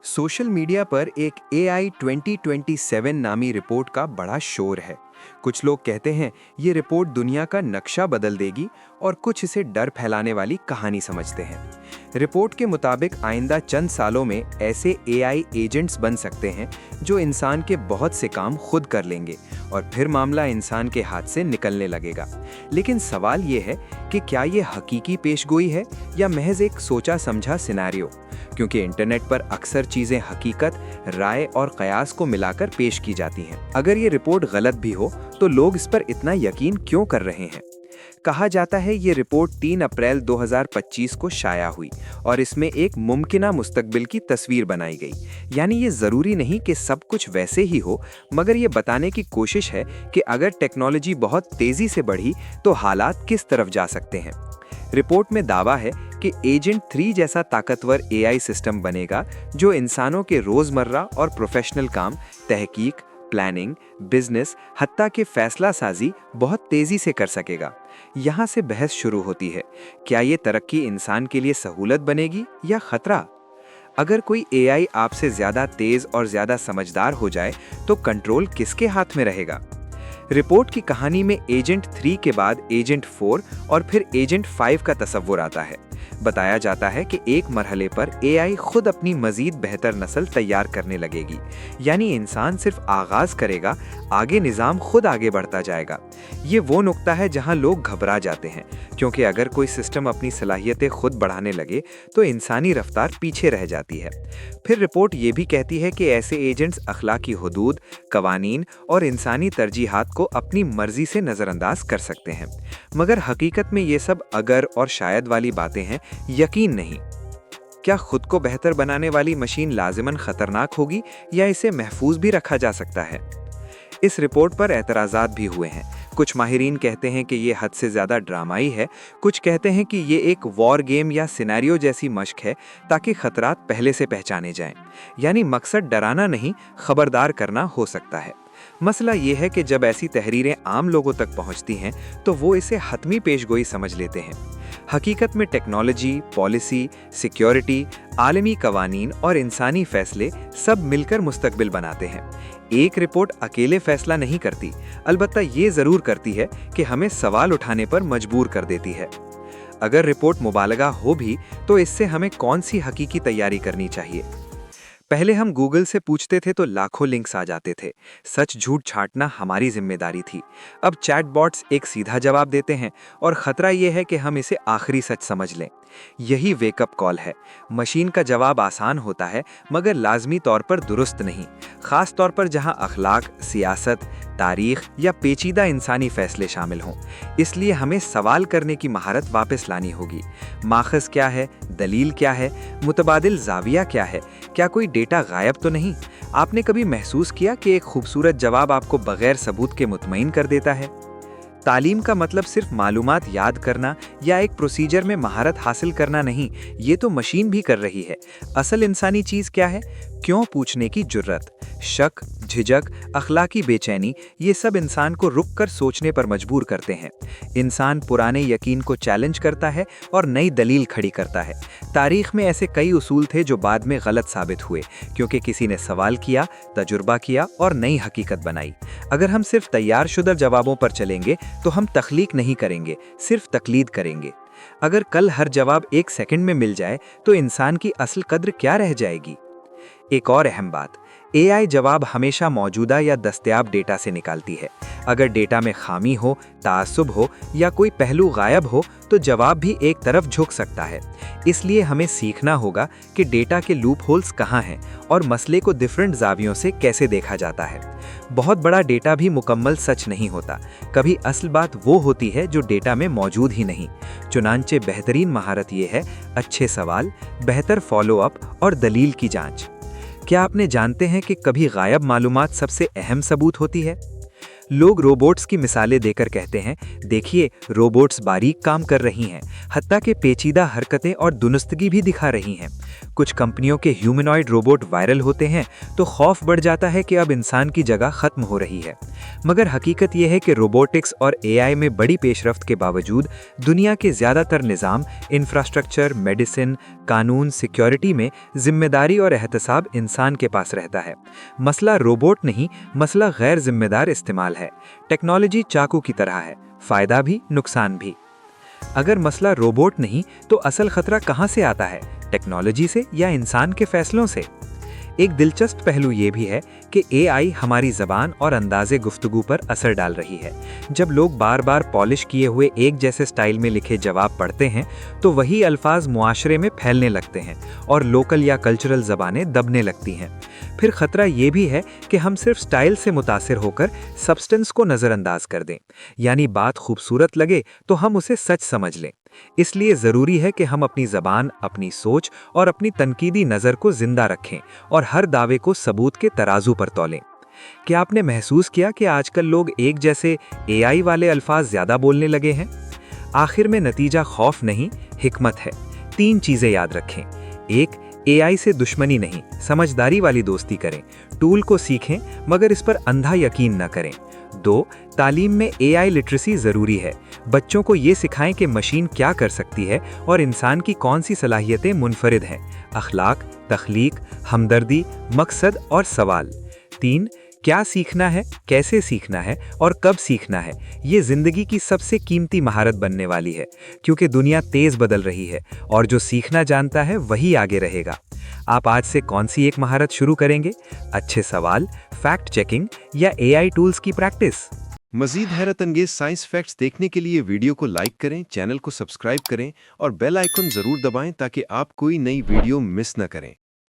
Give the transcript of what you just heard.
Social media पर एक AI 2027 नामी रिपोर्ट का बड़ा शोर है। कुछ लोग कहते हैं ये रिपोर्ट दुनिया का नक्शा बदल देगी और कुछ इसे डर फैलाने वाली कहानी समझते हैं। रिपोर्ट के मुताबिक आइंदा चंद सालों में ऐसे AI एजेंट्स बन सकते हैं जो इंसान के बहुत से काम खुद कर लेंगे और फिर मामला इंसान के हाथ से निकलने लगेगा। लेकिन सवाल ये है कि क्या ये हकीकी पेशगोई है या महज एक सोचा समझा सिनेरियो? क्योंकि इंटरनेट पर अक्सर चीजें हकीकत, राय और कयास को मिलाकर पेश की जाती हैं। अगर ये रिपोर्ट गलत भी हो तो लोग इस पर इतना यकीन क्यों कर रहे हैं? कहा जाता है ये रिपोर्ट 3 अप्रैल 2025 को शाया हुई और इसमें एक मुमकिना मुस्तकबिल की तस्वीर बनाई गई। यानी ये ज़रूरी नहीं कि सब कुछ वैसे ही हो, मगर ये बताने की कोशिश है कि अगर टेक्नोलॉजी बहुत तेज़ी से बढ़ी तो हालात किस तरफ जा सकते हैं। रिपोर्ट में दावा है कि एजेंट 3 जैसा ताकतवर AI सिस्टम बनेगा जो इंसानों के रोज़मर्रा और प्रोफेशनल काम, तहकीक, प्लानिंग, बिजनेस, हत्ता के फैसला साजी बहुत तेजी से कर सकेगा। यहाँ से बहस शुरू होती है, क्या ये तरक्की इंसान के लिए सहूलत बनेगी या खतरा? अगर कोई AI आपसे ज्यादा तेज और ज्यादा समझदार हो जाए तो कंट्रोल किसके हाथ में रहेगा? रिपोर्ट की कहानी में एजेंट 3 के बाद एजेंट 4 और फिर एजेंट 5 का तस्वुर आता है। बताया जाता है कि एक मरहले पर AI खुद अपनी मजीद बेहतर नस्ल तैयार करने लगेगी। यानी इंसान सिर्फ आगाज करेगा, आगे निज़ाम खुद आगे बढ़ता जाएगा। ये वो नुक्ता है जहां लोग घबरा जाते हैं, क्योंकि अगर कोई सिस्टम अपनी सलाहियतें खुद बढ़ाने लगे तो इंसानी रफ्तार पीछे रह जाती है। फिर रिपोर्ट ये भी कहती है कि ऐसे एजेंट्स अखलाकी हुदूद, कवानीन और इंसानी तरजीहात को अपनी मर्जी से नज़रअंदाज कर सकते हैं। मगर हकीकत में ये सब अगर और शायद वाली बातें हैं, यकीन नहीं। क्या खुद को बेहतर बनाने वाली मशीन लाजिमन खतरनाक होगी या इसे महफूज भी रखा जा सकता है? इस रिपोर्ट पर एतराज़ात भी हुए हैं। कुछ माहिरीन कहते हैं कि ये हद से ज़्यादा ड्रामाई है, कुछ कहते हैं कि ये एक वॉर गेम या सिनेरियो जैसी मशक है ताकि खतरात पहले से पहचाने जाएं। यानी मकसद डराना नहीं, खबरदार करना हो सकता है। मसला ये है कि जब ऐसी तहरीरें आम लोगों तक पहुंचती हैं तो वो इसे हतमी पेशगोई समझ लेते हैं। हकीकत में टेक्नोलॉजी, पॉलिसी, सिक्योरिटी, आलमी कवानीन और इंसानी फैसले सब मिलकर मुस्तकबिल बनाते हैं। एक रिपोर्ट अकेले फैसला नहीं करती, अलबत्ता ये ज़रूर करती है कि हमें सवाल उठाने पर मजबूर कर देती है। अगर रिपोर्ट मुबालगा हो भी तो इससे हमें कौन सी हकीकी तैयारी करनी चाहिए? पहले हम गूगल से पूछते थे तो लाखों लिंक्स आ जाते थे। सच झूठ छांटना हमारी जिम्मेदारी थी। अब चैटबॉट्स एक सीधा जवाब देते हैं और खतरा यह है कि हम इसे आखिरी सच समझ लें। यही वेकअप कॉल है। मशीन का जवाब आसान होता है मगर लाजमी तौर पर दुरुस्त नहीं, खास तौर पर जहां अखलाक, सियासत, तारीख या पेचीदा इंसानी फैसले शामिल हों। इसलिए हमें सवाल करने की महारत वापस लानी होगी। माखज़ क्या है? दलील क्या है? मुतबादिल ज़ाविया क्या है? क्या कोई डेटा गायब तो नहीं? आपने कभी महसूस किया कि एक खूबसूरत जवाब आपको बगैर सबूत के मुतमईन कर देता है? तालीम का मतलब सिर्फ मालूमात याद करना या एक प्रोसीजर में महारत हासिल करना नहीं, ये तो मशीन भी कर रही है। असल इंसानी चीज़ क्या है? क्यों पूछने की जुर्रत, शक, झिझक, अखलाकी बेचैनी, ये सब इंसान को रुक कर सोचने पर मजबूर करते हैं। इंसान पुराने यकीन को चैलेंज करता है और नई दलील खड़ी करता है। तारीख में ऐसे कई उसूल थे जो बाद में गलत साबित हुए, क्योंकि किसी ने सवाल किया, तजुर्बा किया और नई हकीकत बनाई। अगर हम सिर्फ तैयार शुदा जवाबों पर चलेंगे तो हम तख्लीक नहीं करेंगे, सिर्फ तकलीद करेंगे। अगर कल हर जवाब 1 सेकंड में मिल जाए तो इंसान की असल कद्र क्या रह जाएगी? एक और अहम बात, AI जवाब हमेशा मौजूदा या दस्तयाब डेटा से निकालती है। अगर डेटा में खामी हो, तासुब हो या कोई पहलू गायब हो तो जवाब भी एक तरफ झुक सकता है। इसलिए हमें सीखना होगा कि डेटा के लूप होल्स कहाँ हैं और मसले को डिफरेंट जावियों से कैसे देखा जाता है। बहुत बड़ा डेटा भी मुकम्मल सच नहीं होता। कभी असल बात वो होती है जो डेटा में मौजूद ही नहीं। चुनांचे बेहतरीन महारत ये है अच्छे सवाल, बेहतर फॉलो अप और दलील की जांच। क्या आपने जानते हैं कि कभी गायब मालूमात सबसे अहम सबूत होती है? लोग रोबोट्स की मिसालें देकर कहते हैं, देखिए रोबोट्स बारीक काम कर रही हैं, हत्ता के पेचीदा हरकतें और दुरुस्तगी भी दिखा रही हैं। कुछ कंपनियों के ह्यूमनॉइड रोबोट वायरल होते हैं तो खौफ बढ़ जाता है कि अब इंसान की जगह खत्म हो रही है। मगर हकीकत यह है कि रोबोटिक्स और एआई में बड़ी पेशरफ्त के बावजूद दुनिया के ज़्यादातर निज़ाम, इंफ्रास्ट्रक्चर, मेडिसिन, कानून, सिक्योरिटी में जिम्मेदारी और एहतसाब इंसान के पास रहता है। मसला रोबोट नहीं, मसला गैर जिम्मेदार इस्तेमाल है। टेक्नोलॉजी चाकू की तरह है, फ़ायदा भी नुकसान भी। अगर मसला रोबोट नहीं तो असल खतरा कहाँ से आता है, टेक्नोलॉजी से या इंसान के फैसलों से? एक दिलचस्प पहलू ये भी है कि एआई हमारी ज़बान और अंदाज़े गुफ्तगू पर असर डाल रही है। जब लोग बार बार पॉलिश किए हुए एक जैसे स्टाइल में लिखे जवाब पढ़ते हैं तो वही अल्फाज मुआशरे में फैलने लगते हैं और लोकल या कल्चरल ज़बानें दबने लगती हैं। फिर ख़तरा ये भी है कि हम सिर्फ स्टाइल से मुतासिर होकर सब्सटेंस को नज़रअंदाज कर दें, यानी बात खूबसूरत लगे तो हम उसे सच समझ लें। इसलिए ज़रूरी है कि हम अपनी ज़बान, अपनी सोच और अपनी तनकीदी नज़र को ज़िंदा रखें और हर दावे को सबूत के तराजू पर तौलें। क्या आपने महसूस किया कि आजकल लोग एक जैसे एआई वाले अल्फाज ज़्यादा बोलने लगे हैं? आखिर में नतीजा खौफ नहीं, हिकमत है। 3 चीज़ें याद रखें। 1, एआई से दुश्मनी नहीं, समझदारी वाली दोस्ती करें। टूल को सीखें मगर इस पर अंधा यकीन न करें। 2, तालीम में एआई लिटरेसी ज़रूरी है। बच्चों को ये सिखाएं कि मशीन क्या कर सकती है और इंसान की कौन सी सलाहियतें मुनफरिद हैं। अखलाक, तख्लीक, हमदर्दी, मकसद और सवाल। 3, क्या सीखना है, कैसे सीखना है और कब सीखना है, ये ज़िंदगी की सबसे कीमती महारत बनने वाली है, क्योंकि दुनिया तेज़ बदल रही है और जो सीखना जानता है वही आगे रहेगा। आप आज से कौन सी एक महारत शुरू करेंगे? अच्छे सवाल, फैक्ट चेकिंग या एआई टूल्स की प्रैक्टिस? मज़ीद हैरत अंगेज साइंस फैक्ट्स देखने के लिए वीडियो को लाइक करें, चैनल को सब्सक्राइब करें और बेल आइकन ज़रूर दबाएं ताकि आप कोई नई वीडियो मिस न करें।